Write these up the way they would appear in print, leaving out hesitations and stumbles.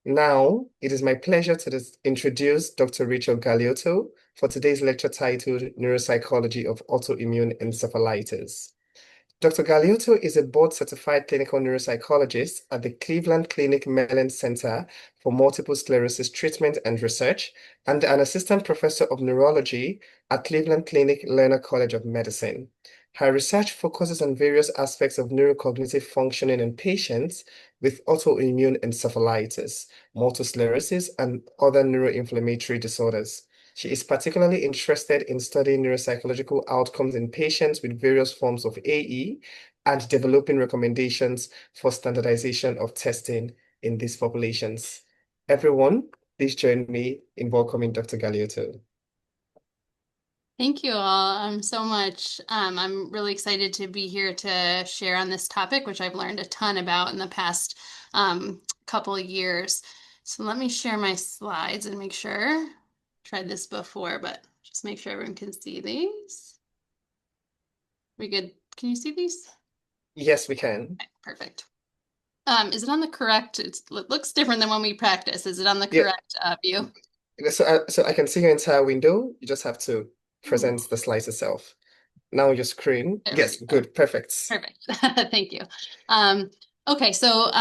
Now, it is my pleasure to introduce Dr. Rachel Galeotto for today's lecture titled Neuropsychology of Autoimmune Encephalitis. Dr. Galeotto is a board-certified clinical neuropsychologist at the Cleveland Clinic Mellon Center for Multiple Sclerosis Treatment and Research and an assistant professor of neurology at Cleveland Clinic Lerner College of Medicine. Her research focuses on various aspects of neurocognitive functioning in patients with autoimmune encephalitis, multiple sclerosis, and other neuroinflammatory disorders. She is particularly interested in studying neuropsychological outcomes in patients with various forms of AE and developing recommendations for standardization of testing in these populations. Everyone, please join me in welcoming Dr. Galeotto. Thank you all so much. I'm really excited to be here to share on this topic, which I've learned a ton about in the past couple of years. So let me share my slides and make sure. Tried this before, but just make sure everyone can see these. We good? Can you see these? Yes, we can. Okay, perfect. Is it on the correct? It looks different than when we practice. Is it on the Yeah, correct view? so I can see your entire window. You just have to present the slides itself. Now your screen. There Yes, we go. good, perfect. Perfect. Thank you. Okay, so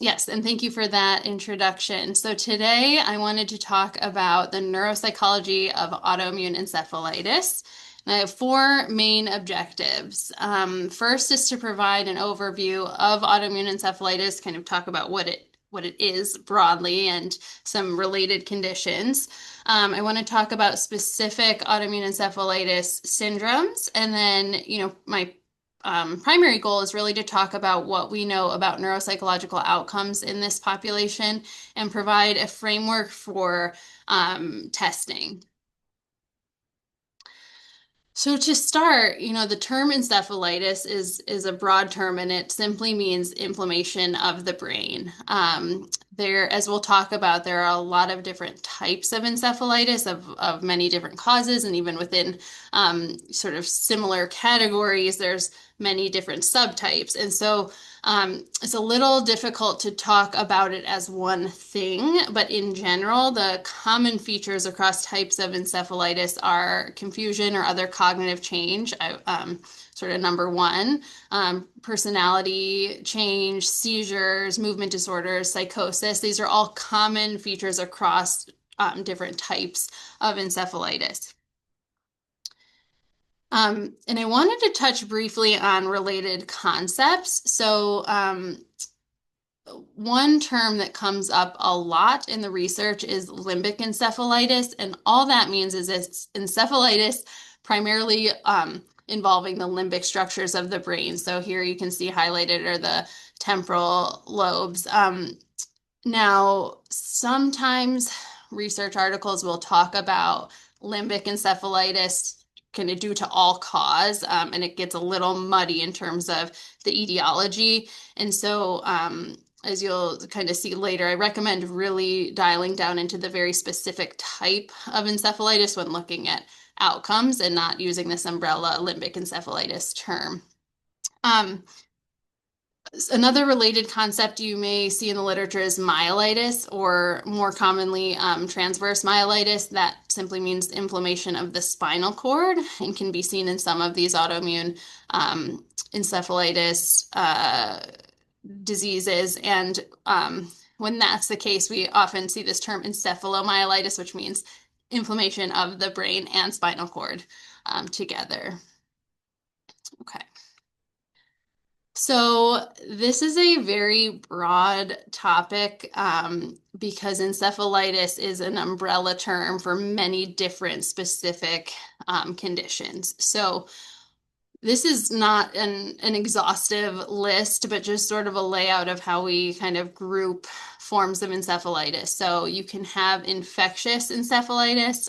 yes, and thank you for that introduction. So today I wanted to talk about the neuropsychology of autoimmune encephalitis. And I have four main objectives. First is to provide an overview of autoimmune encephalitis, kind of talk about what it is broadly and some related conditions. I want to talk about specific autoimmune encephalitis syndromes, and then, my primary goal is really to talk about what we know about neuropsychological outcomes in this population and provide a framework for testing. So to start, the term encephalitis is a broad term and it simply means inflammation of the brain. As we'll talk about, there are a lot of different types of encephalitis of many different causes, and even within sort of similar categories, there's many different subtypes. And so it's a little difficult to talk about it as one thing, but in general, the common features across types of encephalitis are confusion or other cognitive change, sort of number one, personality change, seizures, movement disorders, psychosis. These are all common features across different types of encephalitis. And I wanted to touch briefly on related concepts. So one term that comes up a lot in the research is limbic encephalitis, and all that means is it's encephalitis primarily involving the limbic structures of the brain. So here you can see highlighted are the temporal lobes. Now, sometimes research articles will talk about limbic encephalitis kind of due to all cause, and it gets a little muddy in terms of the etiology. And so, as you'll kind of see later, I recommend really dialing down into the very specific type of encephalitis when looking at outcomes and not using this umbrella limbic encephalitis term. Another related concept you may see in the literature is myelitis, or more commonly transverse myelitis. That simply means inflammation of the spinal cord and can be seen in some of these autoimmune encephalitis diseases. And when that's the case, we often see this term encephalomyelitis, which means inflammation of the brain and spinal cord together. Okay. So this is a very broad topic because encephalitis is an umbrella term for many different specific conditions. So this is not an exhaustive list, but just sort of a layout of how we kind of group forms of encephalitis. So you can have infectious encephalitis.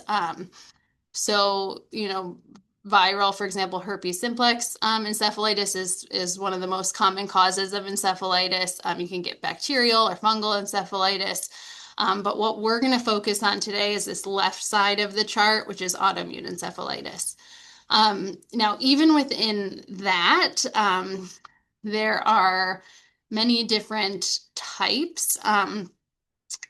Viral, for example, herpes simplex encephalitis is one of the most common causes of encephalitis. You can get bacterial or fungal encephalitis. But what we're going to focus on today is this left side of the chart, which is autoimmune encephalitis. Now, even within that, there are many different types.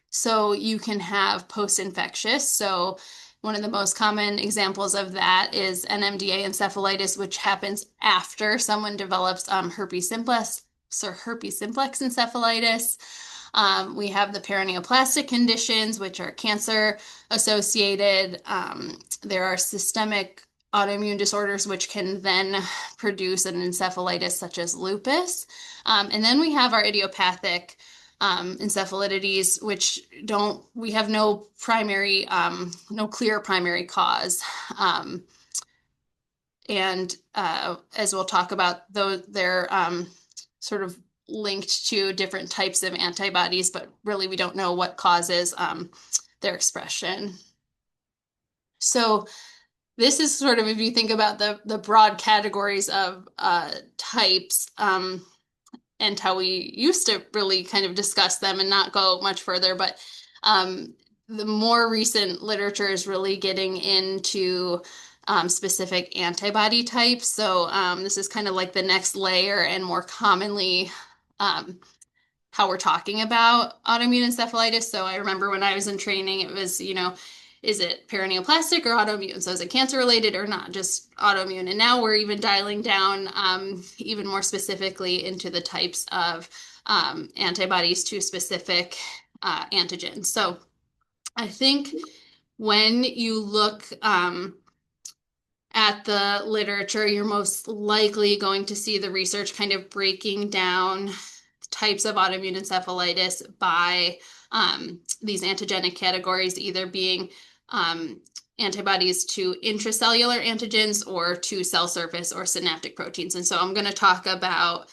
So you can have post-infectious. So one of the most common examples of that is NMDA encephalitis, which happens after someone develops herpes simplex encephalitis. We have the paraneoplastic conditions, which are cancer associated. There are systemic autoimmune disorders, which can then produce an encephalitis such as lupus. And then we have our idiopathic encephalitides, which we have no clear primary cause. And as we'll talk about, they're sort of linked to different types of antibodies, but really we don't know what causes their expression. So this is sort of, if you think about the broad categories of types, and how we used to really kind of discuss them and not go much further, but the more recent literature is really getting into specific antibody types. So this is kind of like the next layer and more commonly how we're talking about autoimmune encephalitis. So I remember when I was in training, it was, is it paraneoplastic or autoimmune? So is it cancer related or not just autoimmune? And now we're even dialing down even more specifically into the types of antibodies to specific antigens. So I think when you look at the literature, you're most likely going to see the research kind of breaking down types of autoimmune encephalitis by these antigenic categories, either being antibodies to intracellular antigens or to cell surface or synaptic proteins. And so I'm going to talk about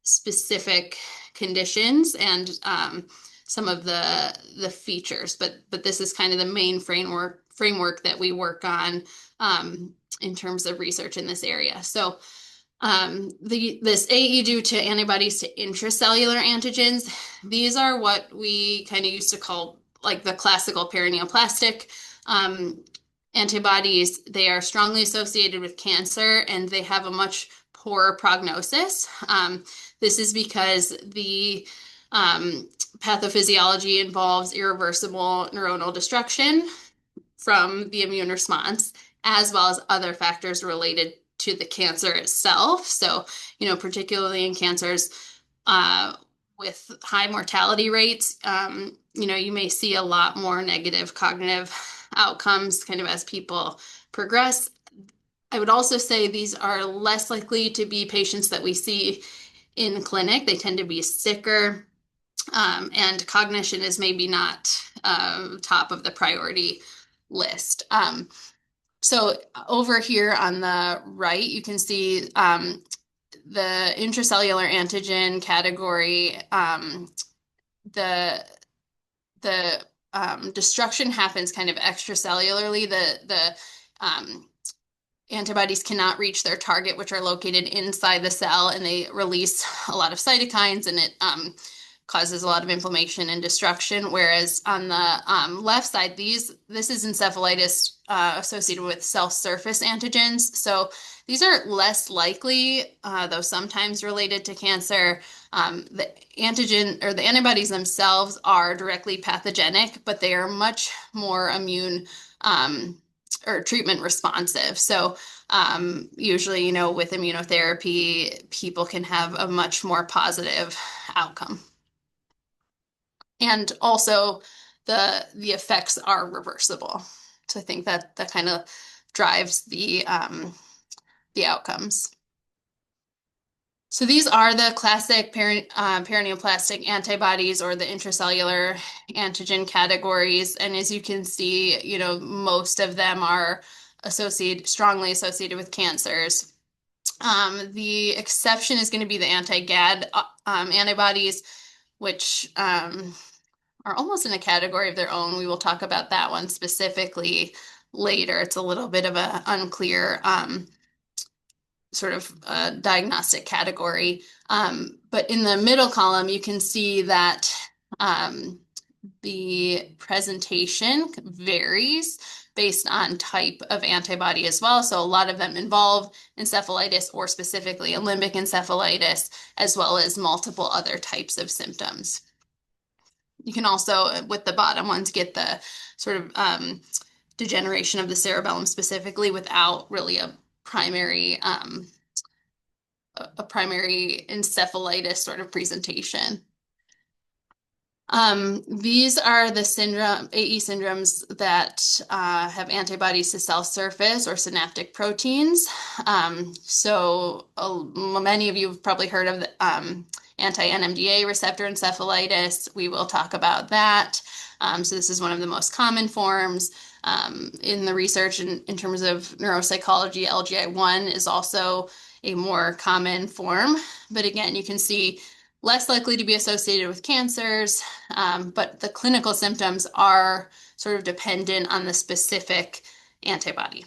specific conditions and some of the features, but this is kind of the main framework that we work on in terms of research in this area. So this AE due to antibodies to intracellular antigens, these are what we kind of used to call like the classical paraneoplastic antibodies. They are strongly associated with cancer and they have a much poorer prognosis. This is because the pathophysiology involves irreversible neuronal destruction from the immune response, as well as other factors related to the cancer itself. So, particularly in cancers with high mortality rates, you may see a lot more negative cognitive outcomes kind of as people progress. I would also say these are less likely to be patients that we see in clinic. They tend to be sicker, and cognition is maybe not top of the priority list. So over here on the right, you can see the intracellular antigen category. The destruction happens kind of extracellularly. The antibodies cannot reach their target, which are located inside the cell, and they release a lot of cytokines, and it causes a lot of inflammation and destruction. Whereas on the left side, this is encephalitis associated with cell surface antigens. So these are less likely, though sometimes related to cancer. The antigen or the antibodies themselves are directly pathogenic, but they are much more immune or treatment responsive. So usually, with immunotherapy, people can have a much more positive outcome. And also the effects are reversible. So I think that kind of drives the outcomes. So these are the classic paraneoplastic antibodies or the intracellular antigen categories. And as you can see, most of them are strongly associated with cancers. The exception is going to be the anti-GAD antibodies, which are almost in a category of their own. We will talk about that one specifically later. It's a little bit of an unclear sort of diagnostic category. But in the middle column, you can see that the presentation varies based on type of antibody as well. So a lot of them involve encephalitis or specifically a limbic encephalitis, as well as multiple other types of symptoms. You can also, with the bottom ones, get the sort of degeneration of the cerebellum specifically without really a primary encephalitis sort of presentation. These are the AE syndromes that have antibodies to cell surface or synaptic proteins. Many of you have probably heard of the anti-NMDA receptor encephalitis. We will talk about that. So this is one of the most common forms. In the research in terms of neuropsychology, LGI1 is also a more common form. But again, you can see less likely to be associated with cancers, but the clinical symptoms are sort of dependent on the specific antibody.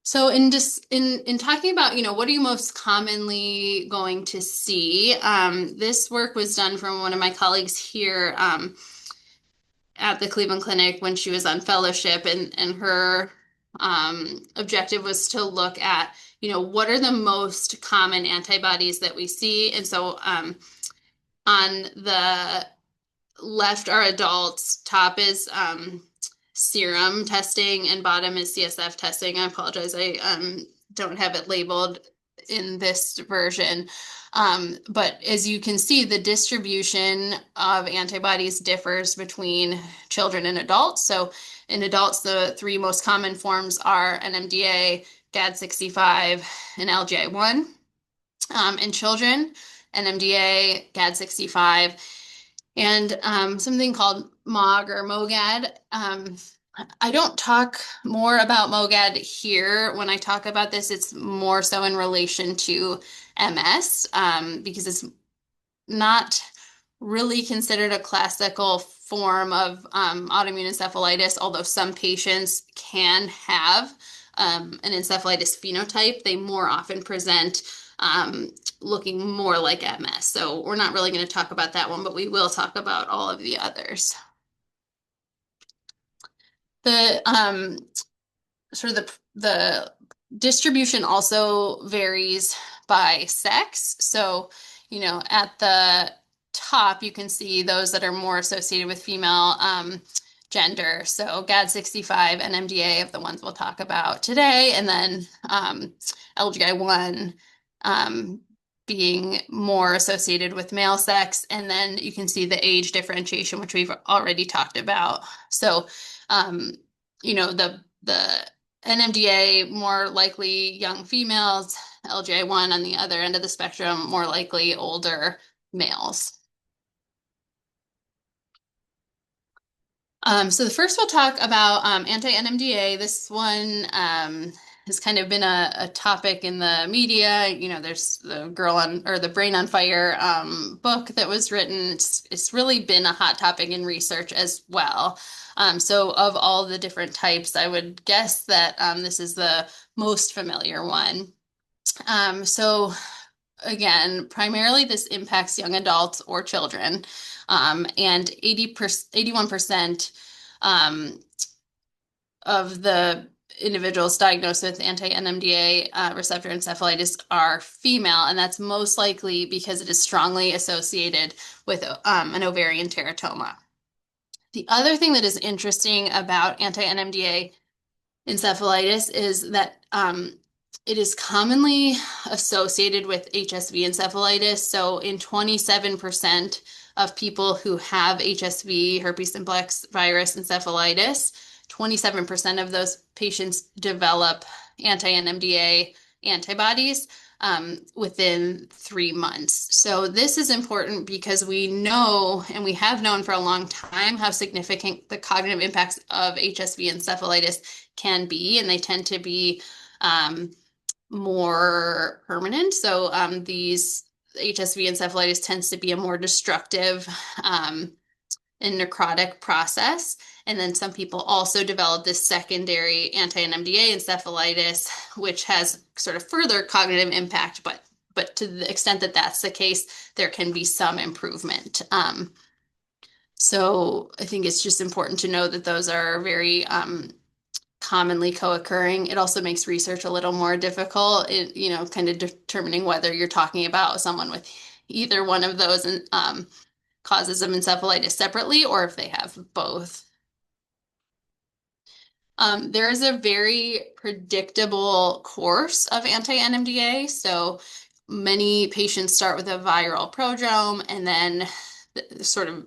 So in talking about, what are you most commonly going to see? This work was done from one of my colleagues here at the Cleveland Clinic when she was on fellowship, and her objective was to look at, what are the most common antibodies that we see. And so on the left are adults, top is serum testing, and bottom is CSF testing. I apologize, I don't have it labeled in this version. But as you can see, the distribution of antibodies differs between children and adults. So in adults, the three most common forms are NMDA, GAD65, and LGI1. In children, NMDA, GAD65, and something called MOG or MOGAD. I don't talk more about MOGAD here. When I talk about this, it's more so in relation to MS, because it's not really considered a classical form of autoimmune encephalitis, although some patients can have an encephalitis phenotype. They more often present looking more like MS. So we're not really going to talk about that one, but we will talk about all of the others. The sort of the distribution also varies by sex. So, at the top, you can see those that are more associated with female gender. So GAD65 and NMDA of the ones we'll talk about today, and then LGI1 being more associated with male sex. And then you can see the age differentiation, which we've already talked about. So, the NMDA, more likely young females, LGI1 on the other end of the spectrum, more likely older males. So the first we'll talk about anti-NMDA. This one has kind of been a topic in the media. There's the the Brain on Fire book that was written. It's really been a hot topic in research as well. So of all the different types, I would guess that this is the most familiar one. So again, primarily this impacts young adults or children, and 81% of the individuals diagnosed with anti-NMDA receptor encephalitis are female, and that's most likely because it is strongly associated with an ovarian teratoma. The other thing that is interesting about anti-NMDA encephalitis is that it is commonly associated with HSV encephalitis. So in 27% of people who have HSV, herpes simplex virus encephalitis, 27% of those patients develop anti-NMDA antibodies within 3 months. So this is important because we know, and we have known for a long time, how significant the cognitive impacts of HSV encephalitis can be, and they tend to be more permanent. So these HSV encephalitis tends to be a more destructive and necrotic process. And then some people also develop this secondary anti-NMDA encephalitis, which has sort of further cognitive impact, but to the extent that that's the case, there can be some improvement. So I think it's just important to know that those are very commonly co-occurring. It also makes research a little more difficult, kind of determining whether you're talking about someone with either one of those causes of encephalitis separately, or if they have both. There is a very predictable course of anti-NMDA. So many patients start with a viral prodrome and then sort of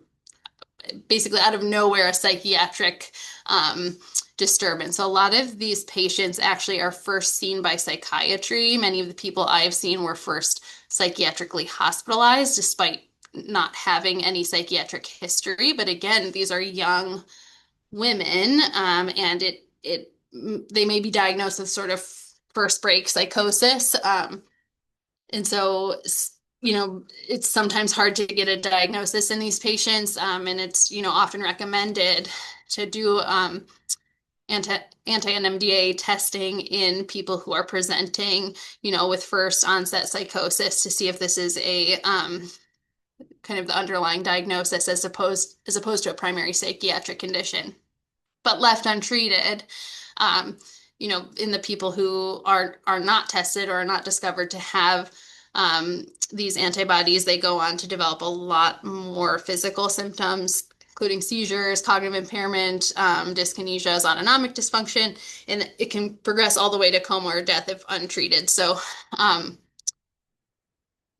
basically out of nowhere a psychiatric disturbance. So a lot of these patients actually are first seen by psychiatry. Many of the people I've seen were first psychiatrically hospitalized despite not having any psychiatric history. But again, these are young women, and they may be diagnosed with sort of first break psychosis. And so, it's sometimes hard to get a diagnosis in these patients, and it's, often recommended to do anti-NMDA testing in people who are presenting, with first onset psychosis to see if this is a kind of the underlying diagnosis as opposed to a primary psychiatric condition. But left untreated, in the people who are not tested or are not discovered to have these antibodies, they go on to develop a lot more physical symptoms, including seizures, cognitive impairment, dyskinesias, autonomic dysfunction, and it can progress all the way to coma or death if untreated. So,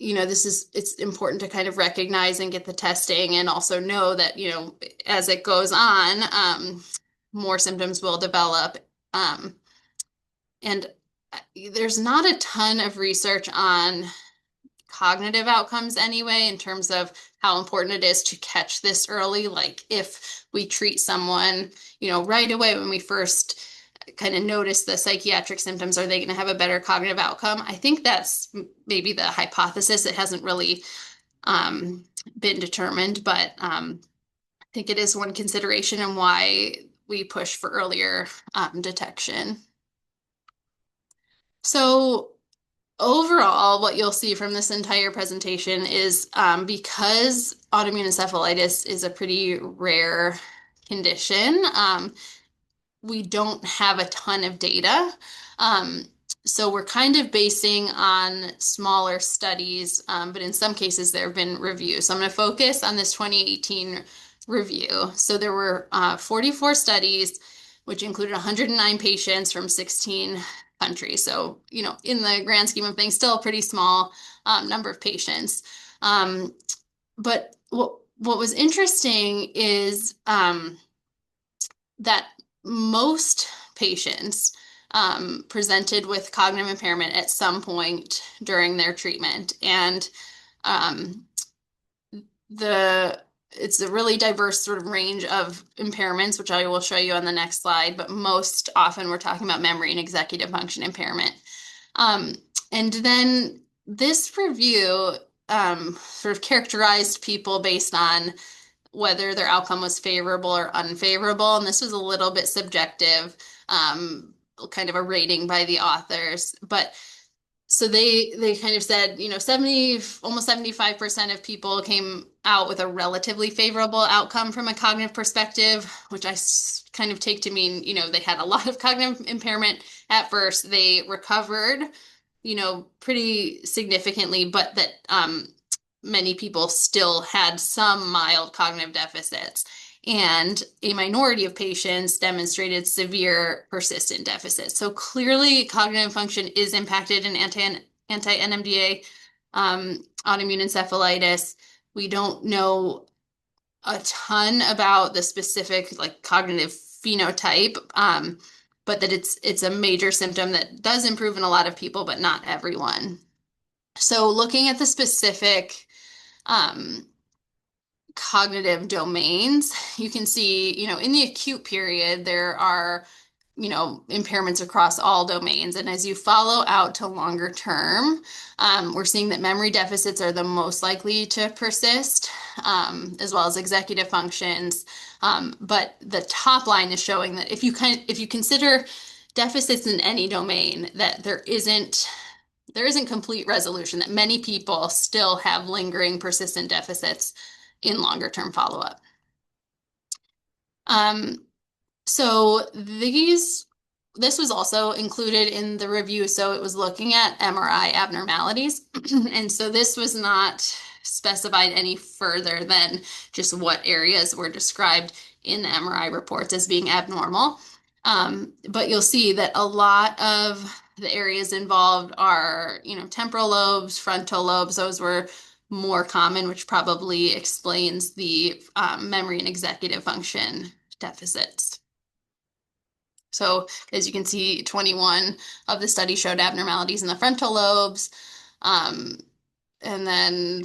it's important to kind of recognize and get the testing and also know that, as it goes on, more symptoms will develop. And there's not a ton of research on cognitive outcomes anyway, in terms of how important it is to catch this early. Like if we treat someone, right away when we first kind of notice the psychiatric symptoms, are they going to have a better cognitive outcome? I think that's maybe the hypothesis. It hasn't really been determined, but I think it is one consideration and why we push for earlier detection. So overall, what you'll see from this entire presentation is because autoimmune encephalitis is a pretty rare condition, we don't have a ton of data. So we're kind of basing on smaller studies, but in some cases there have been reviews. So I'm going to focus on this 2018 review. So there were 44 studies, which included 109 patients from 16 countries. So, in the grand scheme of things, still a pretty small number of patients. But what was interesting is that most patients presented with cognitive impairment at some point during their treatment. And it's a really diverse sort of range of impairments, which I will show you on the next slide, but most often we're talking about memory and executive function impairment. And then this review sort of characterized people based on whether their outcome was favorable or unfavorable. And this was a little bit subjective, kind of a rating by the authors. But so they kind of said, almost 75% of people came out with a relatively favorable outcome from a cognitive perspective, which I kind of take to mean, they had a lot of cognitive impairment at first. They recovered, pretty significantly, but that many people still had some mild cognitive deficits. And a minority of patients demonstrated severe persistent deficits. So clearly cognitive function is impacted in anti-NMDA autoimmune encephalitis. We don't know a ton about the specific cognitive phenotype, but that it's a major symptom that does improve in a lot of people, but not everyone. So looking at the specific cognitive domains, you can see, in the acute period, there are, impairments across all domains. And as you follow out to longer term, we're seeing that memory deficits are the most likely to persist, as well as executive functions. But the top line is showing that if you consider deficits in any domain, that there isn't complete resolution, that many people still have lingering persistent deficits in longer term follow-up. So this was also included in the review. So it was looking at MRI abnormalities. And so this was not specified any further than just what areas were described in the MRI reports as being abnormal. But you'll see that a lot of the areas involved are, temporal lobes, frontal lobes. Those were more common, which probably explains the memory and executive function deficits. So as you can see, 21 of the study showed abnormalities in the frontal lobes, and then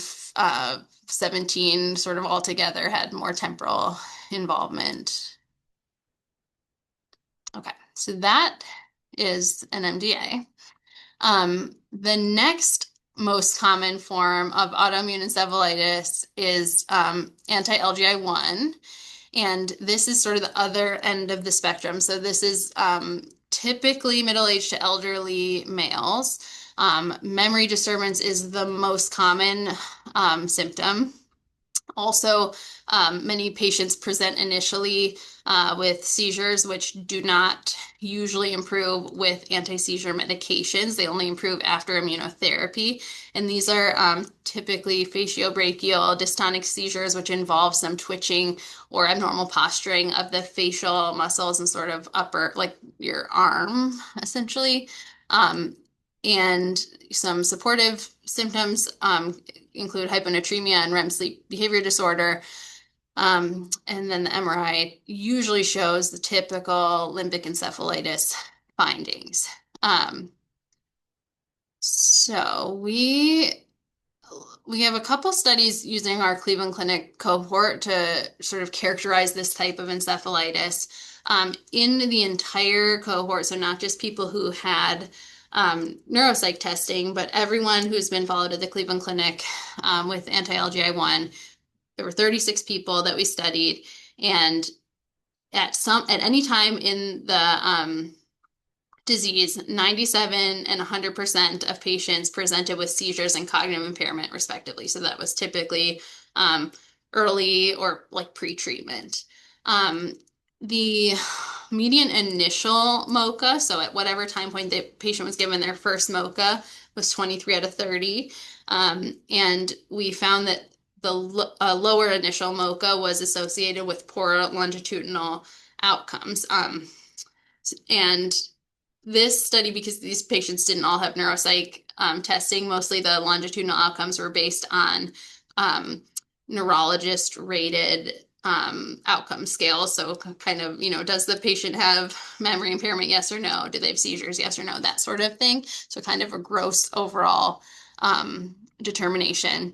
17 sort of altogether had more temporal involvement. Okay, so that is an NMDA. The next most common form of autoimmune encephalitis is anti-LGI1. And this is sort of the other end of the spectrum. So this is typically middle-aged to elderly males. Memory disturbance is the most common symptom. Also, many patients present initially with seizures, which do not usually improve with anti-seizure medications. They only improve after immunotherapy. And these are typically faciobrachial dystonic seizures, which involve some twitching or abnormal posturing of the facial muscles and sort of upper, like your arm, essentially. And some supportive symptoms include hyponatremia and REM sleep behavior disorder. And then the MRI usually shows the typical limbic encephalitis findings. So we have a couple studies using our Cleveland Clinic cohort to sort of characterize this type of encephalitis. In the entire cohort, so not just people who had neuropsych testing, but everyone who's been followed at the Cleveland Clinic with anti-LGI1, there were 36 people that we studied, and at any time in the disease, 97 and 100% of patients presented with seizures and cognitive impairment, respectively. So that was typically early or like pre-treatment. The median initial MoCA, so at whatever time point the patient was given their first MoCA, was 23 out of 30. And we found that the lower initial MoCA was associated with poor longitudinal outcomes. And this study, because these patients didn't all have neuropsych testing, mostly the longitudinal outcomes were based on neurologist-rated outcome scales. So kind of, does the patient have memory impairment? Yes or no? Do they have seizures? Yes or no? That sort of thing. So kind of a gross overall determination.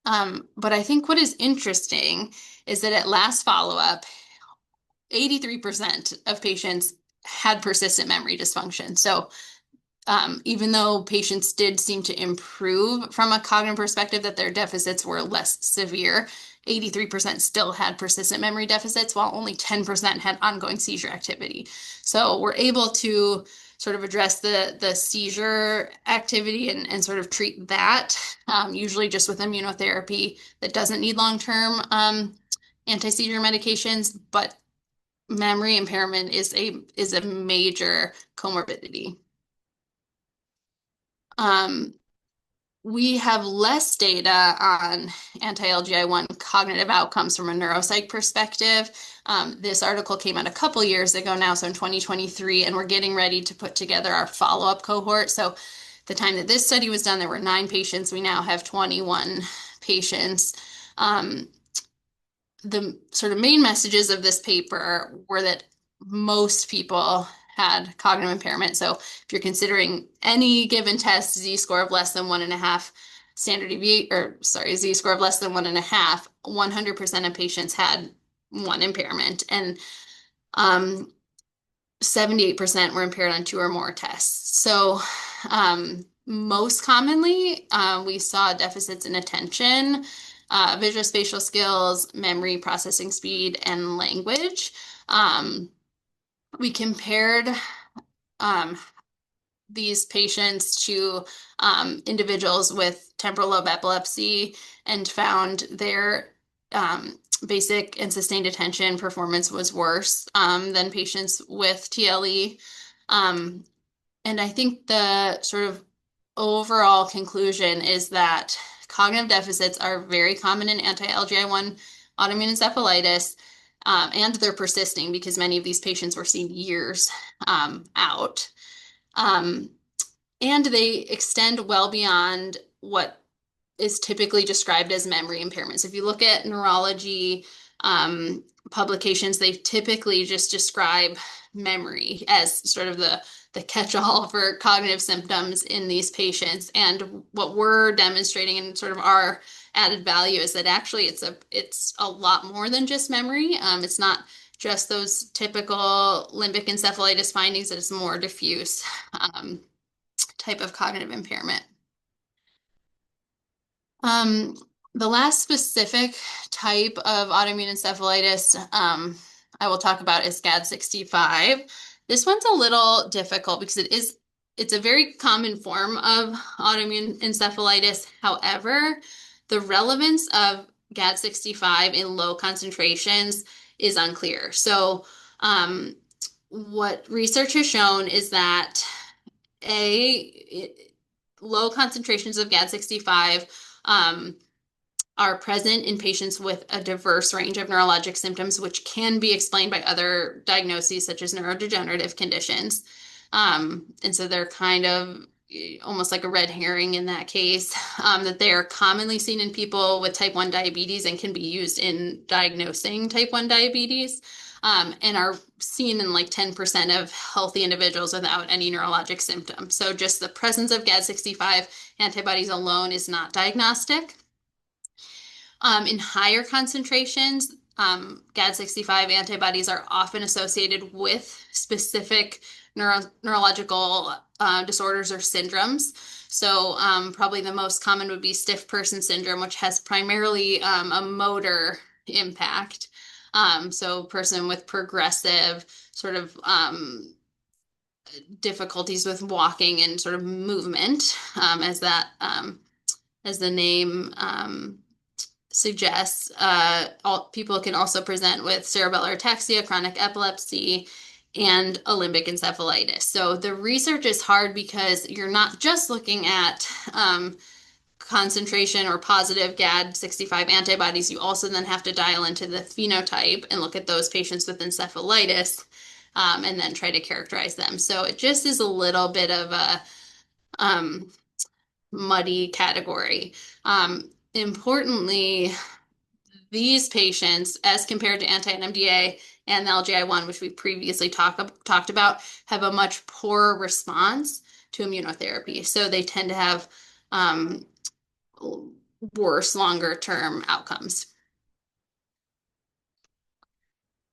But I think what is interesting is that at last follow-up, 83% of patients had persistent memory dysfunction. So even though patients did seem to improve from a cognitive perspective, that their deficits were less severe, 83% still had persistent memory deficits, while only 10% had ongoing seizure activity. So we're able to sort of address the seizure activity and sort of treat that, usually just with immunotherapy that doesn't need long-term anti-seizure medications, but memory impairment is a major comorbidity. We have less data on anti-LGI1 cognitive outcomes from a neuropsych perspective. This article came out a couple years ago now, so in 2023, and we're getting ready to put together our follow-up cohort. So the time that this study was done, there were 9 patients. We now have 21 patients. The sort of main messages of this paper were that most people had cognitive impairment. So if you're considering any given test, z-score of less than 1.5 standard deviation, or sorry, z-score of less than 1.5, 100% of patients had one impairment, and 78% were impaired on 2 or more tests. So most commonly, we saw deficits in attention, visuospatial skills, memory processing speed, and language. We compared these patients to individuals with temporal lobe epilepsy and found their basic and sustained attention performance was worse than patients with TLE. And I think the sort of overall conclusion is that cognitive deficits are very common in anti-LGI1 autoimmune encephalitis, and they're persisting because many of these patients were seen years out. And they extend well beyond what is typically described as memory impairment. So if you look at neurology publications, they typically just describe memory as sort of the catch-all for cognitive symptoms in these patients. And what we're demonstrating and sort of our added value is that actually it's a lot more than just memory. It's not just those typical limbic encephalitis findings, that it's more diffuse type of cognitive impairment. The last specific type of autoimmune encephalitis I will talk about is GAD65. This one's a little difficult because it's a very common form of autoimmune encephalitis. However, the relevance of GAD65 in low concentrations is unclear. So what research has shown is that low concentrations of GAD65 are present in patients with a diverse range of neurologic symptoms, which can be explained by other diagnoses such as neurodegenerative conditions. And so they're kind of almost like a red herring in that case, that they are commonly seen in people with type 1 diabetes and can be used in diagnosing type 1 diabetes, and are seen in like 10% of healthy individuals without any neurologic symptoms. So just the presence of GAD65 antibodies alone is not diagnostic. In higher concentrations, GAD65 antibodies are often associated with specific neurological disorders or syndromes. So probably the most common would be stiff person syndrome, which has primarily a motor impact. So a person with progressive sort of difficulties with walking and sort of movement, as the name suggests. People can also present with cerebellar ataxia, chronic epilepsy, and a limbic encephalitis. So the research is hard because you're not just looking at concentration or positive GAD65 antibodies. You also then have to dial into the phenotype and look at those patients with encephalitis, and then try to characterize them. So it just is a little bit of a muddy category. Importantly, these patients, as compared to anti-NMDA and LGI1, which we previously talked about, have a much poorer response to immunotherapy. So they tend to have worse longer-term outcomes.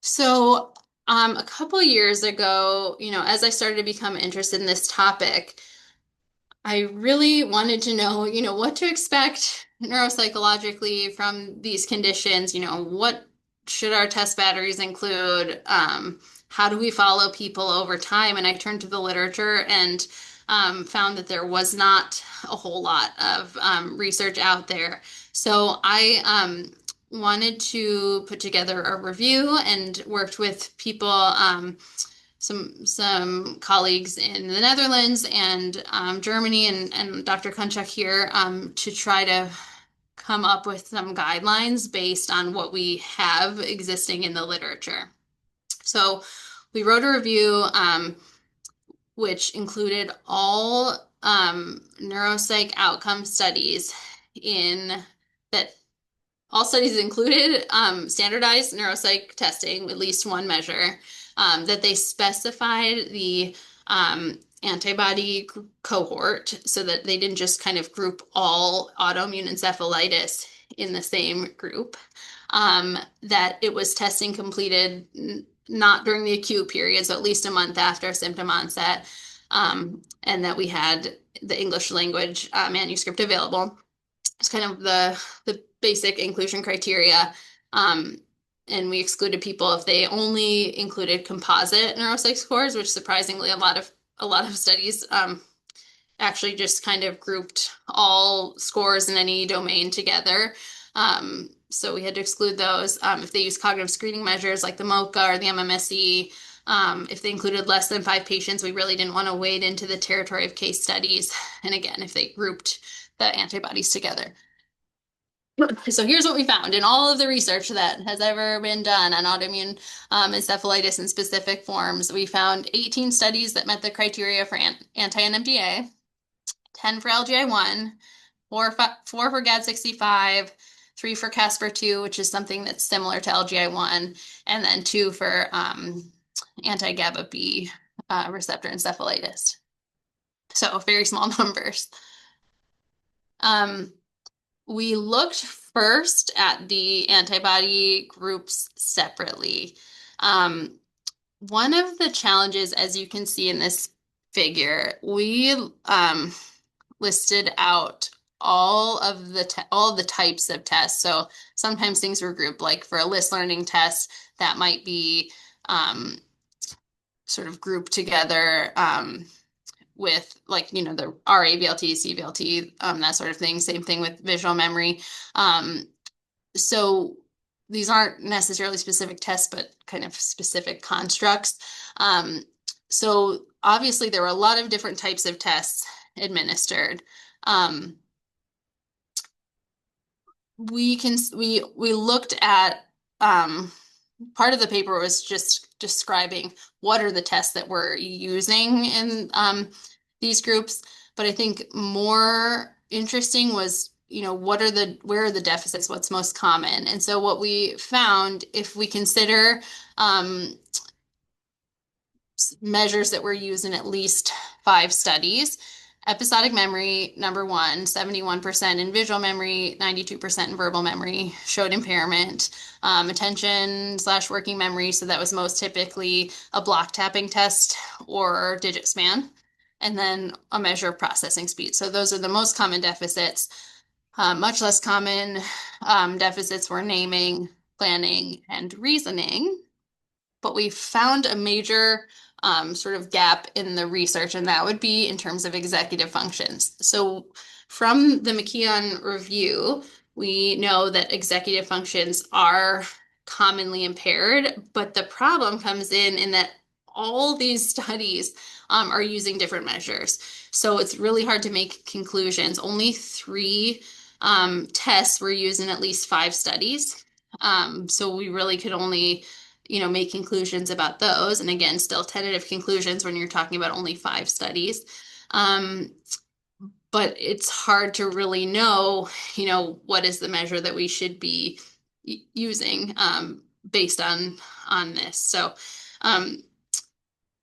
So a couple years ago, as I started to become interested in this topic, I really wanted to know, what to expect neuropsychologically from these conditions. What should our test batteries include? How do we follow people over time? And I turned to the literature and found that there was not a whole lot of research out there. So I wanted to put together a review and worked with people, some colleagues in the Netherlands and Germany and Dr. Kunchak here, to try to come up with some guidelines based on what we have existing in the literature. So we wrote a review which included all neuropsych outcome studies all studies included standardized neuropsych testing, at least one measure, that they specified the antibody cohort so that they didn't just kind of group all autoimmune encephalitis in the same group, that it was testing completed not during the acute period, so at least a month after symptom onset, and that we had the English language manuscript available. It's kind of the basic inclusion criteria. And we excluded people if they only included composite neuropsych scores, which surprisingly a lot of studies actually just kind of grouped all scores in any domain together. So we had to exclude those. If they use cognitive screening measures like the MoCA or the MMSE, if they included less than 5 patients, we really didn't want to wade into the territory of case studies. And again, if they grouped the antibodies together. So here's what we found in all of the research that has ever been done on autoimmune encephalitis in specific forms. We found 18 studies that met the criteria for anti-NMDA, 10 for LGI1, four for GAD65, three for Casper2, which is something that's similar to LGI1, and then two for anti-GABA B receptor encephalitis. So very small numbers. We looked first at the antibody groups separately. One of the challenges, as you can see in this figure, we listed out all of the types of tests. So sometimes things were grouped, like for a list learning test, that might be sort of grouped together with like, the RAVLT, CVLT, that sort of thing. Same thing with visual memory. So these aren't necessarily specific tests, but kind of specific constructs. So obviously there were a lot of different types of tests administered. We looked at part of the paper was just describing what are the tests that we're using in these groups, but I think more interesting was, where are the deficits, what's most common. And so what we found, if we consider measures that were used in at least 5 studies, episodic memory, number one, 71% in visual memory, 92% in verbal memory, showed impairment. Attention/working memory, so that was most typically a block tapping test or digit span, and then a measure of processing speed. So those are the most common deficits. Much less common deficits were naming, planning, and reasoning. But we found a major sort of gap in the research, and that would be in terms of executive functions. So from the McKeon review, we know that executive functions are commonly impaired, but the problem comes in that all these studies are using different measures. So it's really hard to make conclusions. Only 3 tests were used in at least 5 studies. So we really could only make conclusions about those. And again, still tentative conclusions when you're talking about only 5 studies. But it's hard to really know, what is the measure that we should be using based on this. So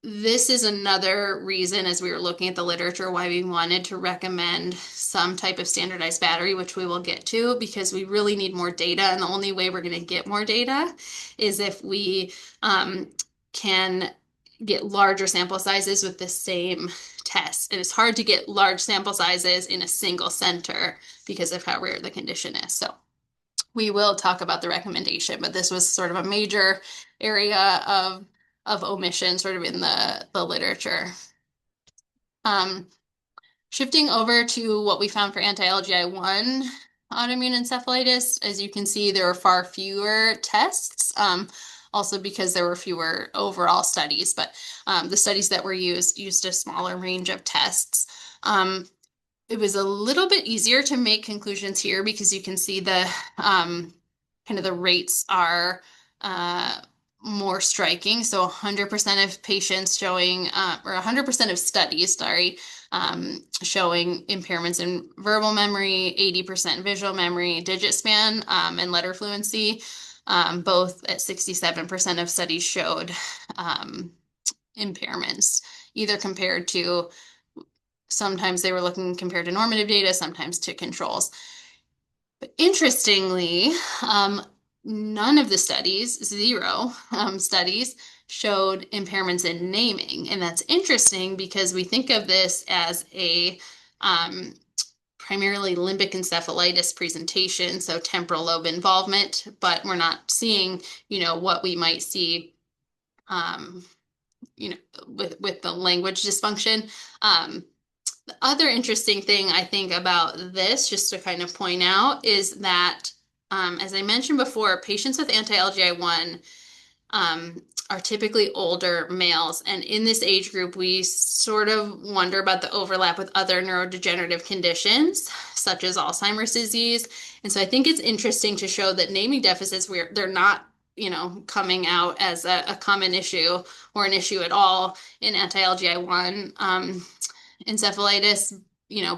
this is another reason, as we were looking at the literature, why we wanted to recommend some type of standardized battery, which we will get to, because we really need more data. And the only way we're going to get more data is if we can get larger sample sizes with the same test. And it's hard to get large sample sizes in a single center because of how rare the condition is. So we will talk about the recommendation, but this was sort of a major area of omission sort of in the literature. Shifting over to what we found for anti-LGI1 autoimmune encephalitis, as you can see, there were far fewer tests, also because there were fewer overall studies, but the studies that were used a smaller range of tests. It was a little bit easier to make conclusions here because you can see the kind of the rates are more striking. So 100% of patients showing, or 100% of studies, showing impairments in verbal memory, 80% visual memory, digit span, and letter fluency. Both at 67% of studies showed impairments, either compared to, sometimes they were looking compared to normative data, sometimes to controls. But interestingly, none of the studies, 0 studies, showed impairments in naming. And that's interesting because we think of this as a primarily limbic encephalitis presentation, so temporal lobe involvement, but we're not seeing, what we might see, with the language dysfunction. The other interesting thing I think about this, just to kind of point out, is that as I mentioned before, patients with anti-LGI1 are typically older males. And in this age group, we sort of wonder about the overlap with other neurodegenerative conditions, such as Alzheimer's disease. And so I think it's interesting to show that naming deficits, they're not, coming out as a common issue or an issue at all in anti-LGI1 encephalitis,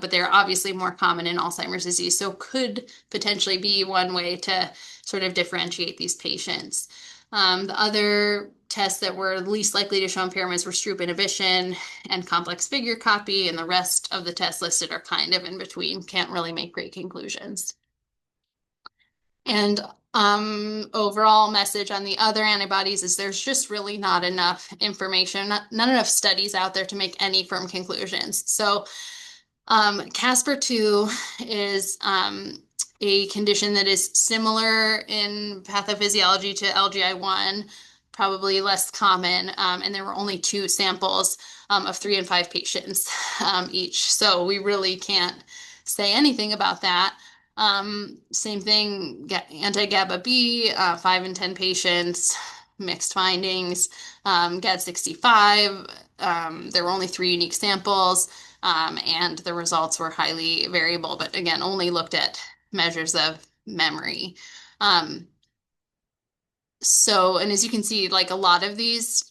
but they're obviously more common in Alzheimer's disease. So could potentially be one way to sort of differentiate these patients. The other tests that were least likely to show impairments were Stroop inhibition and complex figure copy, and the rest of the tests listed are kind of in between, can't really make great conclusions. And overall message on the other antibodies is there's just really not enough information, not enough studies out there to make any firm conclusions. So Caspr-2 is a condition that is similar in pathophysiology to LGI1, probably less common, and there were only 2 samples of 3 and 5 patients each. So we really can't say anything about that. Same thing, anti-GABA B, 5 and 10 patients, mixed findings. GAD65, there were only 3 unique samples, and the results were highly variable, but again, only looked at measures of memory. And as you can see, like a lot of these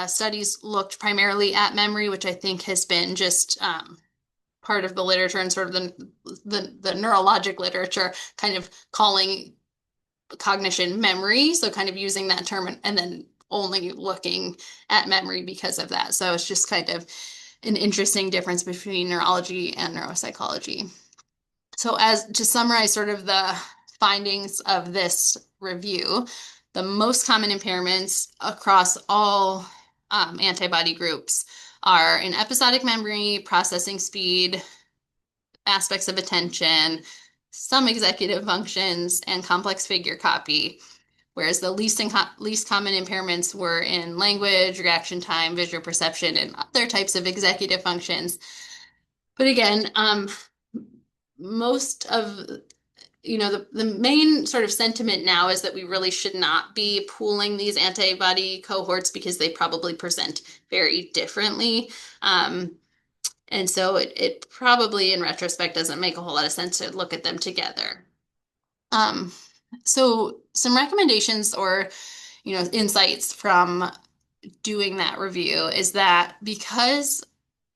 studies looked primarily at memory, which I think has been just part of the literature and sort of the neurologic literature kind of calling cognition memory. So kind of using that term and then only looking at memory because of that. So it's just kind of an interesting difference between neurology and neuropsychology. So to summarize sort of the findings of this review, the most common impairments across all antibody groups are in episodic memory, processing speed, aspects of attention, some executive functions, and complex figure copy, whereas the least common impairments were in language, reaction time, visual perception, and other types of executive functions. But again, most of the main sort of sentiment now is that we really should not be pooling these antibody cohorts because they probably present very differently. And so it probably in retrospect doesn't make a whole lot of sense to look at them together. So some recommendations or insights from doing that review is that because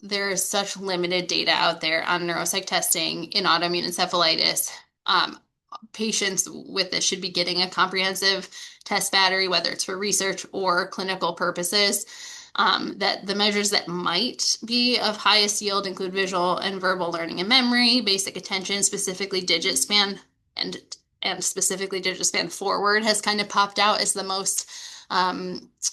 there is such limited data out there on neuropsych testing in autoimmune encephalitis, patients with this should be getting a comprehensive test battery, whether it's for research or clinical purposes. That the measures that might be of highest yield include visual and verbal learning and memory, basic attention, specifically digit span, and specifically digit span forward has kind of popped out as the most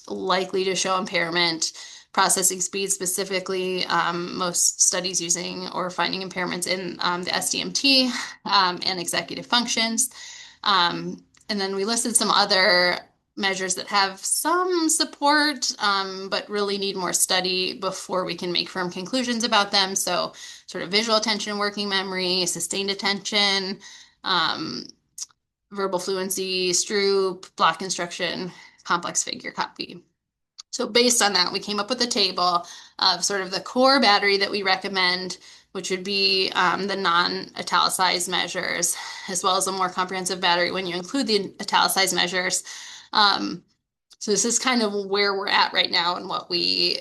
likely to show impairment. Processing speed specifically, most studies using or finding impairments in the SDMT and executive functions. And then we listed some other measures that have some support, but really need more study before we can make firm conclusions about them. So sort of visual attention, working memory, sustained attention, verbal fluency, Stroop, block instruction, complex figure copy. So based on that, we came up with a table of sort of the core battery that we recommend, which would be the non-italicized measures, as well as a more comprehensive battery when you include the italicized measures. So this is kind of where we're at right now and what we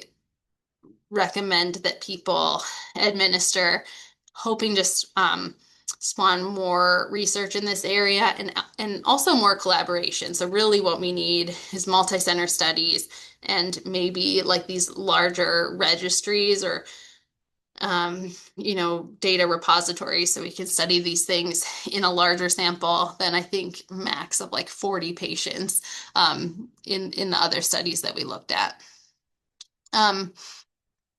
recommend that people administer, hoping to spawn more research in this area and also more collaboration. So really what we need is multi-center studies and maybe like these larger registries or data repositories so we can study these things in a larger sample than I think max of like 40 patients in the other studies that we looked at.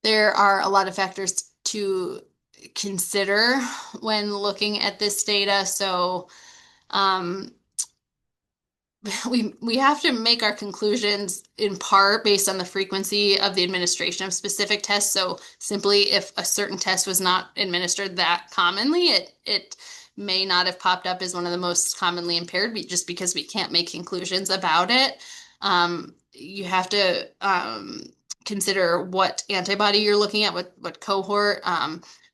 There are a lot of factors to consider when looking at this data. So we have to make our conclusions in part based on the frequency of the administration of specific tests. So simply if a certain test was not administered that commonly, it may not have popped up as one of the most commonly impaired just because we can't make conclusions about it. You have to consider what antibody you're looking at, what cohort,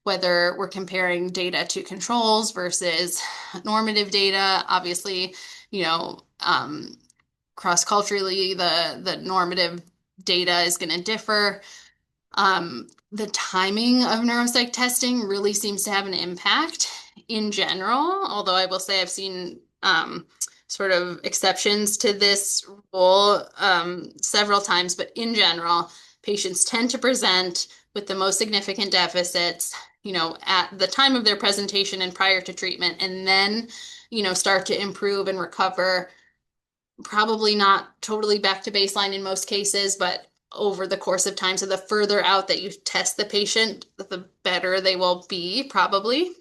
whether we're comparing data to controls versus normative data. Obviously, you know, cross-culturally, the normative data is going to differ. The timing of neuropsych testing really seems to have an impact in general, although I will say I've seen sort of exceptions to this rule several times, but in general, patients tend to present with the most significant deficits, at the time of their presentation and prior to treatment, and then, start to improve and recover, probably not totally back to baseline in most cases, but over the course of time. So the further out that you test the patient, the better they will be, probably.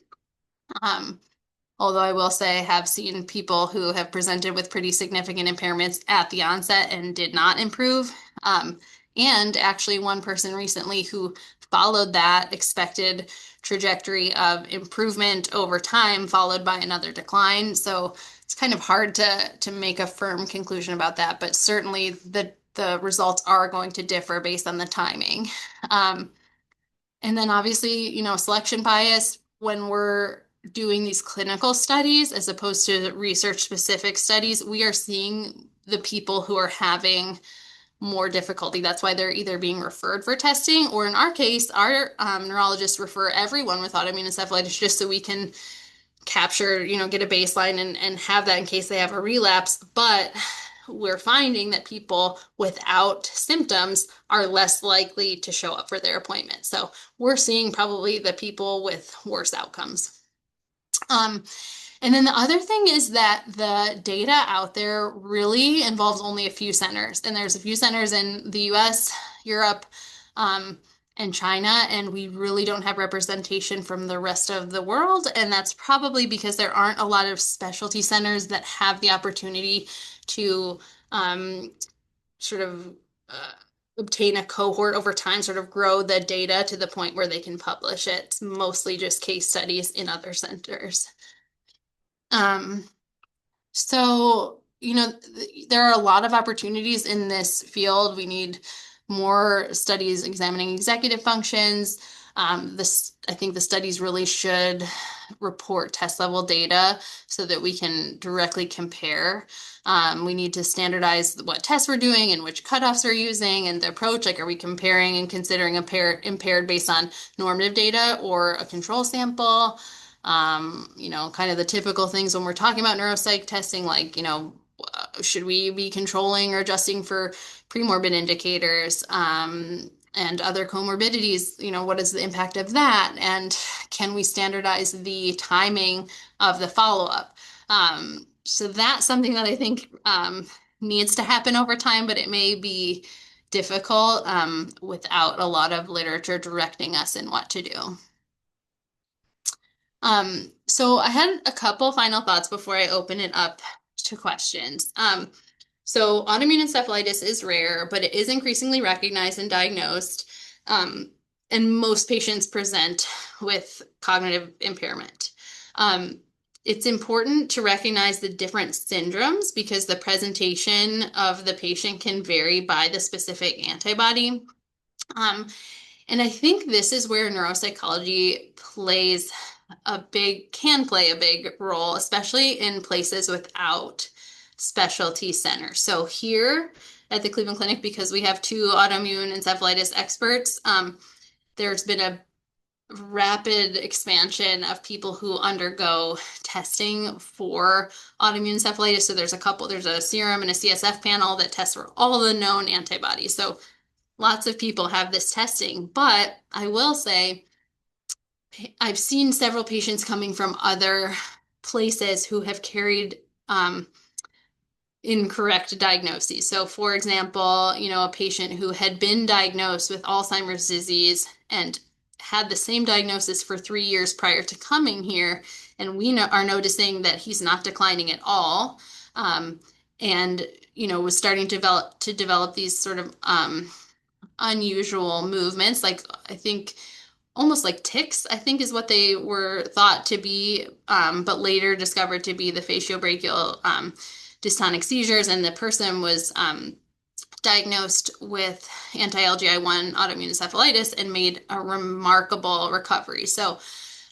Although I will say I have seen people who have presented with pretty significant impairments at the onset and did not improve. And actually one person recently who followed that expected trajectory of improvement over time, followed by another decline. So it's kind of hard to make a firm conclusion about that, but certainly the results are going to differ based on the timing. And then obviously, selection bias when we're doing these clinical studies as opposed to research specific studies, we are seeing the people who are having more difficulty. That's why they're either being referred for testing, or in our case, our neurologists refer everyone with autoimmune encephalitis just so we can capture, get a baseline and have that in case they have a relapse. But we're finding that people without symptoms are less likely to show up for their appointment. So we're seeing probably the people with worse outcomes. And then the other thing is that the data out there really involves only a few centers. And there's a few centers in the US, Europe, and China, and we really don't have representation from the rest of the world. And that's probably because there aren't a lot of specialty centers that have the opportunity to sort of obtain a cohort over time, sort of grow the data to the point where they can publish it. It's mostly just case studies in other centers. So, there are a lot of opportunities in this field. We need more studies examining executive functions. I think the studies really should report test level data so that we can directly compare. We need to standardize what tests we're doing and which cutoffs we're using and the approach. Like, are we comparing and considering impaired based on normative data or a control sample? Kind of the typical things when we're talking about neuropsych testing, like, should we be controlling or adjusting for premorbid indicators, and other comorbidities? What is the impact of that? And can we standardize the timing of the follow-up? So that's something that I think needs to happen over time, but it may be difficult without a lot of literature directing us in what to do. So I had a couple final thoughts before I open it up to questions. So autoimmune encephalitis is rare, but it is increasingly recognized and diagnosed. And most patients present with cognitive impairment. It's important to recognize the different syndromes because the presentation of the patient can vary by the specific antibody. And I think this is where neuropsychology can play a big role, especially in places without specialty centers. So here at the Cleveland Clinic, because we have two autoimmune encephalitis experts, there's been a rapid expansion of people who undergo testing for autoimmune encephalitis. So there's a serum and a CSF panel that tests for all the known antibodies. So lots of people have this testing, but I will say I've seen several patients coming from other places who have carried incorrect diagnoses. So for example, a patient who had been diagnosed with Alzheimer's disease and had the same diagnosis for 3 years prior to coming here, and we are noticing that he's not declining at all, and was starting to develop these sort of unusual movements. Like, I think almost like tics, I think is what they were thought to be, but later discovered to be the faciobrachial dystonic seizures. And the person was diagnosed with anti-LGI1 autoimmune encephalitis and made a remarkable recovery. So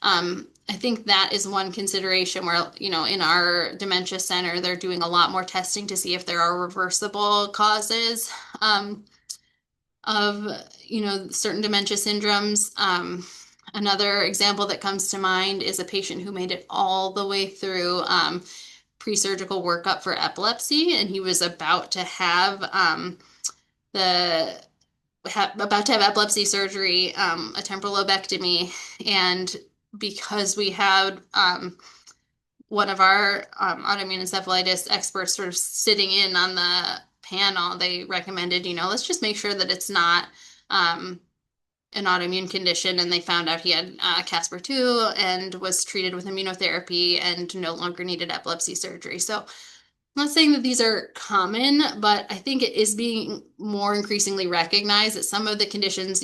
I think that is one consideration where, in our dementia center, they're doing a lot more testing to see if there are reversible causes of, certain dementia syndromes. Another example that comes to mind is a patient who made it all the way through pre-surgical workup for epilepsy, and he was about to have the about to have epilepsy surgery, a temporal lobectomy, and because we had one of our autoimmune encephalitis experts sort of sitting in on the panel, they recommended, let's just make sure that it's not an autoimmune condition, and they found out he had Casper-2 and was treated with immunotherapy and no longer needed epilepsy surgery. So I'm not saying that these are common, but I think it is being more increasingly recognized that some of the conditions,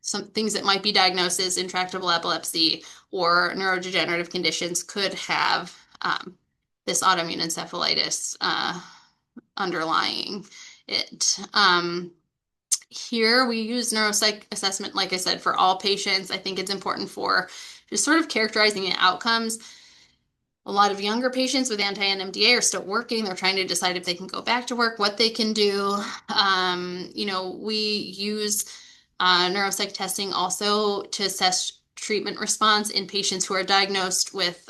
some things that might be diagnosed as intractable epilepsy or neurodegenerative conditions could have this autoimmune encephalitis underlying it. Here we use neuropsych assessment, like I said, for all patients. I think it's important for just sort of characterizing the outcomes. A lot of younger patients with anti-NMDA are still working. They're trying to decide if they can go back to work, what they can do. We use neuropsych testing also to assess treatment response in patients who are diagnosed with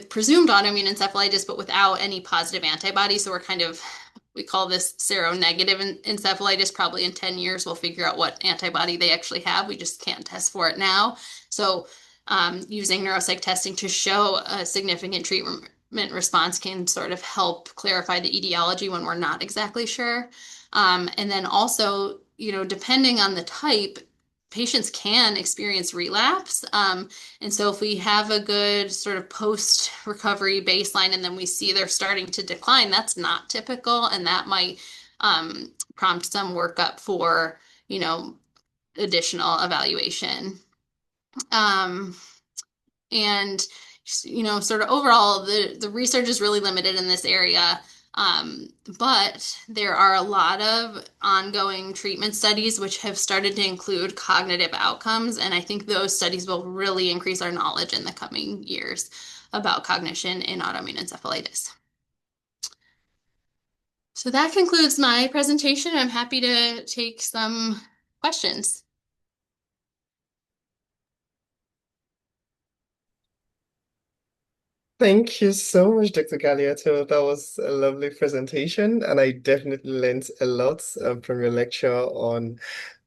presumed autoimmune encephalitis, but without any positive antibodies. So we call this seronegative encephalitis. Probably in 10 years, we'll figure out what antibody they actually have. We just can't test for it now. So using neuropsych testing to show a significant treatment response can sort of help clarify the etiology when we're not exactly sure. And then also, depending on the type, patients can experience relapse. And so if we have a good sort of post-recovery baseline and then we see they're starting to decline, that's not typical. And that might prompt some workup for, additional evaluation. And, sort of overall, the research is really limited in this area. But there are a lot of ongoing treatment studies which have started to include cognitive outcomes, and I think those studies will really increase our knowledge in the coming years about cognition in autoimmune encephalitis. So that concludes my presentation. I'm happy to take some questions. Thank you so much, Dr. Galiato. That was a lovely presentation, and I definitely learned a lot from your lecture on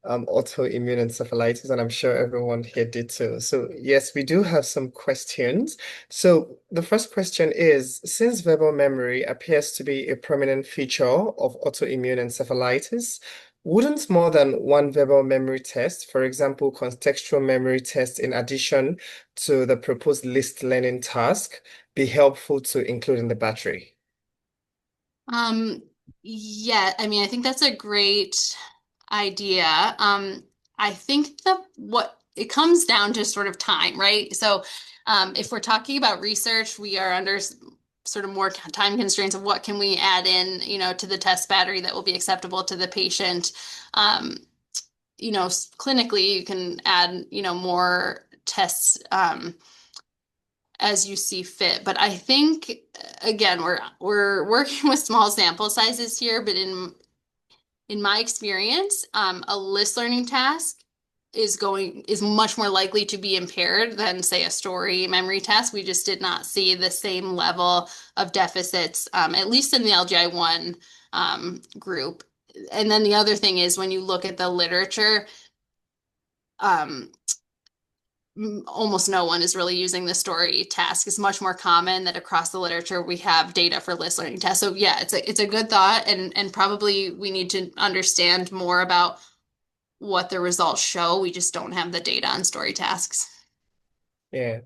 autoimmune encephalitis, and I'm sure everyone here did too. So, yes, we do have some questions. So, the first question is, since verbal memory appears to be a prominent feature of autoimmune encephalitis, wouldn't more than one verbal memory test, for example, contextual memory test in addition to the proposed list learning task, be helpful to include in the battery? Yeah, I mean, I think that's a great idea. I think what it comes down to sort of time, right? So, if we're talking about research, we are under sort of more time constraints of what can we add in, to the test battery that will be acceptable to the patient. Clinically, you can add, more tests, as you see fit. But I think again, we're working with small sample sizes here, but in my experience, a list learning task is much more likely to be impaired than, say, a story memory task. We just did not see the same level of deficits, at least in the LGI1 group. And then the other thing is when you look at the literature, almost no one is really using the story task. It's much more common that across the literature we have data for list learning tests. So yeah, it's a good thought, and probably we need to understand more about what the results show. We just don't have the data on story tasks. Yeah,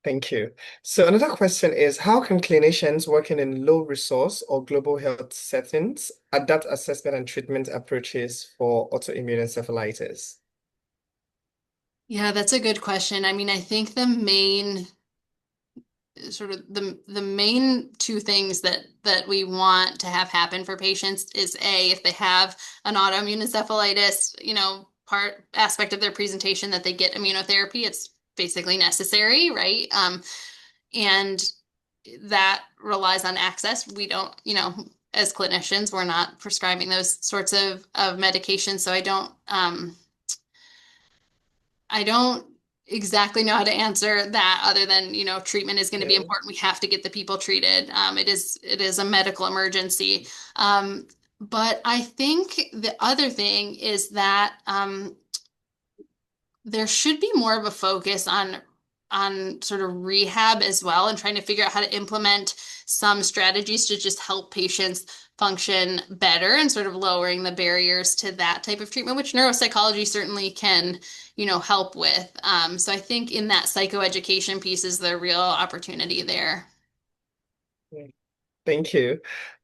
thank you. So another question is, how can clinicians working in low resource or global health settings adapt assessment and treatment approaches for autoimmune encephalitis? Yeah, that's a good question. I mean, I think the main sort of the main two things that we want to have happen for patients is A, if they have an autoimmune encephalitis, part aspect of their presentation that they get immunotherapy. It's basically necessary, right? And that relies on access. We don't, as clinicians, we're not prescribing those sorts of medications. So I don't exactly know how to answer that other than, treatment is going to be Yeah. important. We have to get the people treated. It is a medical emergency. But I think the other thing is that there should be more of a focus on sort of rehab as well and trying to figure out how to implement some strategies to just help patients function better and sort of lowering the barriers to that type of treatment, which neuropsychology certainly can, help with. So I think in that psychoeducation piece is the real opportunity there. Thank you.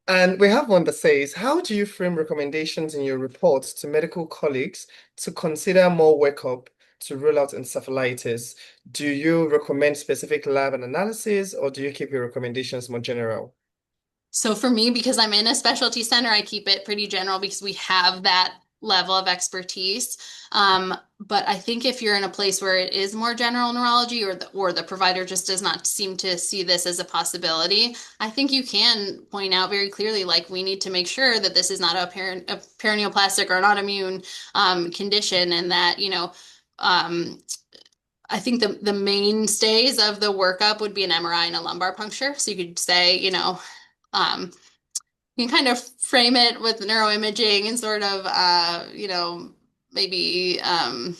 And we have one that says, how do you frame recommendations in your reports to medical colleagues to consider more workup to rule out encephalitis? Do you recommend specific lab and analysis, or do you keep your recommendations more general? So for me, because I'm in a specialty center, I keep it pretty general because we have that level of expertise. But I think if you're in a place where it is more general neurology or the provider just does not seem to see this as a possibility, I think you can point out very clearly, like we need to make sure that this is not a paraneoplastic or an autoimmune condition, and that, I think the mainstays of the workup would be an MRI and a lumbar puncture. So you could say, um, you can kind of frame it with neuroimaging and sort of, maybe, I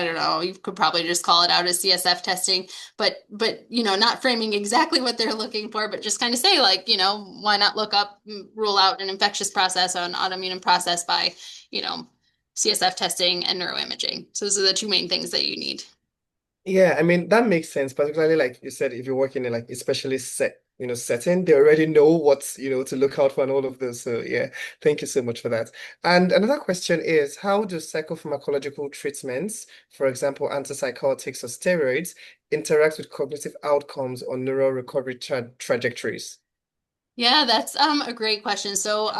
don't know, you could probably just call it out as CSF testing, but, not framing exactly what they're looking for, but just kind of say like, why not look up, rule out an infectious process or an autoimmune process by, you know, CSF testing and neuroimaging. So those are the two main things that you need. Yeah, I mean that makes sense, particularly like you said, if you're working in like especially setting, they already know what's, to look out for and all of this. So yeah, thank you so much for that. And another question is, how do psychopharmacological treatments, for example, antipsychotics or steroids, interact with cognitive outcomes or neural recovery trajectories? Yeah, that's a great question. So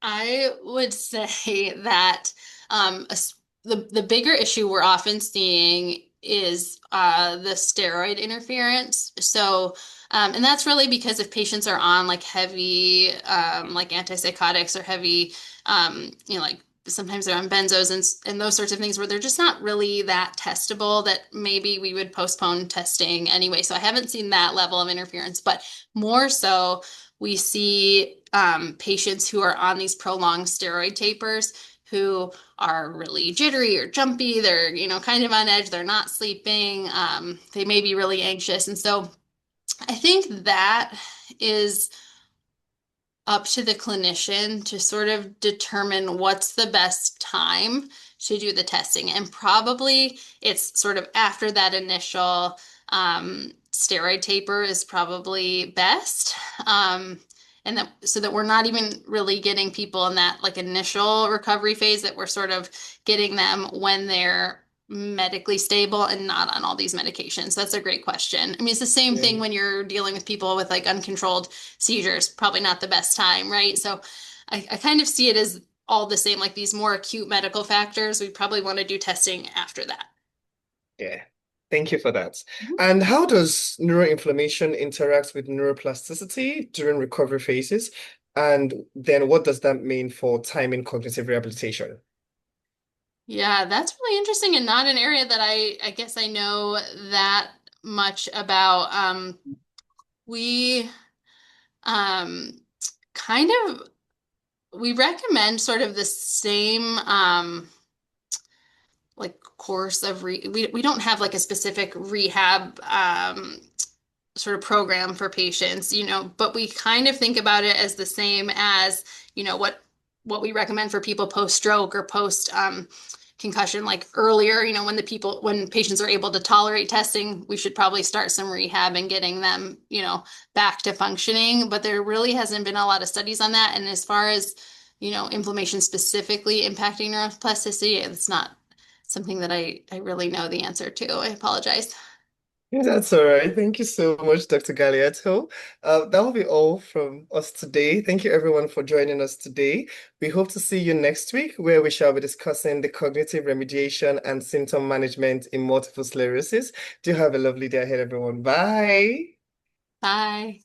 I would say that the bigger issue we're often seeing is the steroid interference. So and that's really because if patients are on like heavy like antipsychotics or heavy like sometimes they're on benzos and those sorts of things where they're just not really that testable, that maybe we would postpone testing anyway. So I haven't seen that level of interference, but more so we see patients who are on these prolonged steroid tapers who are really jittery or jumpy. They're, kind of on edge. They're not sleeping. They may be really anxious. And so I think that is up to the clinician to sort of determine what's the best time to do the testing. And probably it's sort of after that initial steroid taper is probably best. And that so that we're not even really getting people in that like initial recovery phase, that we're sort of getting them when they're medically stable and not on all these medications. That's a great question. I mean, it's the same thing Yeah. when you're dealing with people with like uncontrolled seizures, probably not the best time, right? So I kind of see it as all the same, like these more acute medical factors, we probably want to do testing after that. Yeah. Thank you for that. Mhm. And how does neuroinflammation interact with neuroplasticity during recovery phases? And then what does that mean for timing cognitive rehabilitation? Yeah, that's really interesting and not an area that I guess I know that much about. We um, kind of we recommend sort of the same like course of we don't have like a specific rehab sort of program for patients, but we kind of think about it as the same as, what we recommend for people post stroke or post concussion, like earlier, when patients are able to tolerate testing, we should probably start some rehab and getting them, back to functioning. But there really hasn't been a lot of studies on that. And as far as, inflammation specifically impacting neuroplasticity, it's something that I really know the answer to. I apologize. That's all right. Thank you so much, Dr. Galeotto. That will be all from us today. Thank you, everyone, for joining us today. We hope to see you next week, where we shall be discussing the cognitive remediation and symptom management in multiple sclerosis. Do have a lovely day ahead, everyone. Bye. Bye.